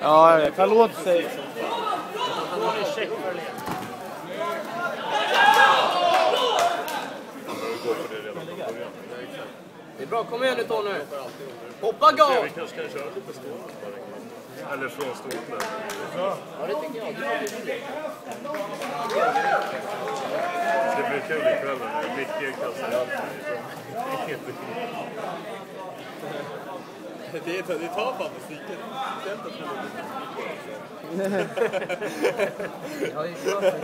Ja, jag kan låta sig. Det är bra, kom igen nu Tony. Hoppa gas! Vi kanske kan köra lite stående bara. Eller från stående. Ja, det tycker jag. Det blir kul ikväll när Micke kastar allt Det tar fan musiken. Ja, det är klart.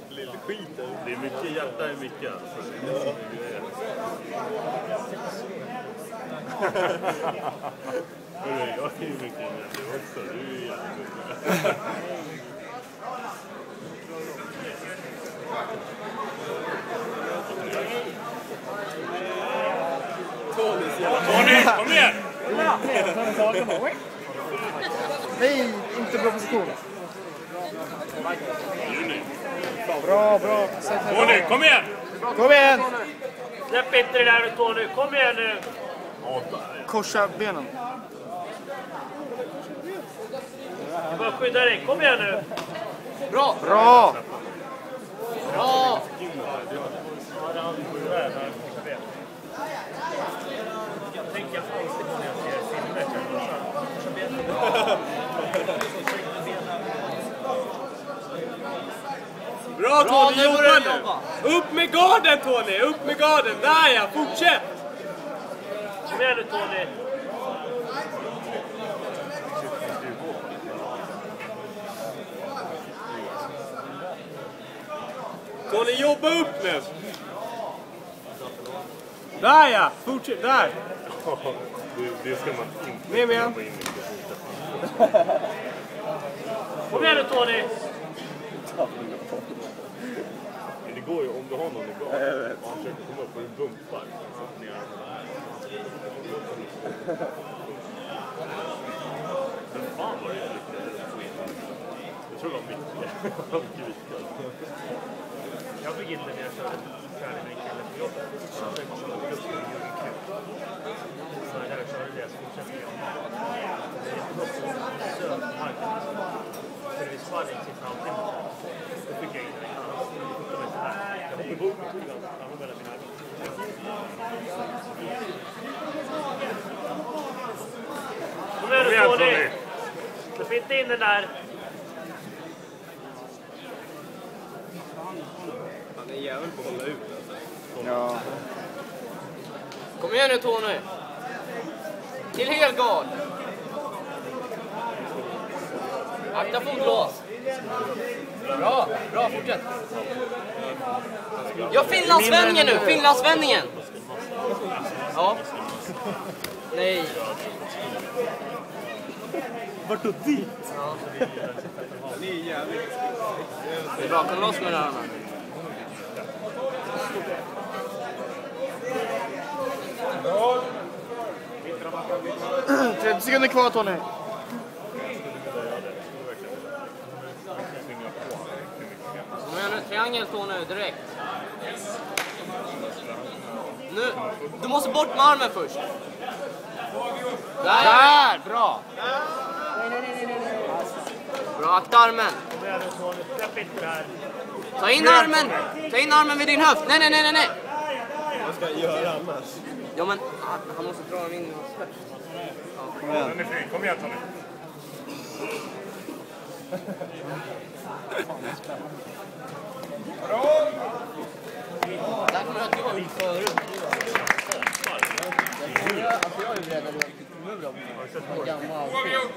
Lille skit. Det är mycket hjärta i Micke. Jag är ju mycket hjärta också. Du är ju jävligt. Tony, kom igen! Nej, inte bra position. Bra. Tony, kom igen! Kom igen! Släpp inte det där Tony, kom igen nu! Korsa benen. Du bara skydda dig, kom igen nu! Bra! Bra! Bra! Jag tänker alltid på när jag ser filmer. Bra Tony, nu börjar jobba nu! Upp med garden Tony, upp med garden! Där ja, fortsätt! Kom igen nu Tony! Tony, jobba upp nu! Där ja, fortsätt, där! Det ska man inte Ner med. Kom igen nu Tony! Det går ju om du har någon igång. Och han försöker komma upp och du bumpar. Men fan var det lite skit. Jag tror det var mycket. Jag fick inte när jag körde färdig med en kille på jobbet. Så jag kom upp plus det gjorde kul. Så när jag körde det så fortsätter jag. Det är något som söt marken. För vi sparring till framtiden. Då fick jag in det. Jag hoppade bort med tog han var mellan mina ögon. Kom igen nu Tony! Släpp inte in den där. Han är jävel på att hålla ut alltså. Ja. Kom igen nu Tony! Till helgard! Akta fotlås! Bra, fortsätt! Ja, Finlandsvändningen nu! Finlandsvändningen! Ja. Nej. Vart då dit? Ja. Det är jävligt. Det är bra, kom loss med den här. 30 sekunder kvar Tony. Nu är det triangel Tony, direkt. Nu, du måste bort med armen först. Där, bra. Bra, akta armen. Kom igen nu Tony, släpp inte det här. Ta in armen vid din höft. Nej. Vad ska jag göra annars? Ja men, han måste dra den in i hans höft. Den är fin, kom igen Tony. Där kommer jag att gå in förut. Jag är beredd att göra gammal film.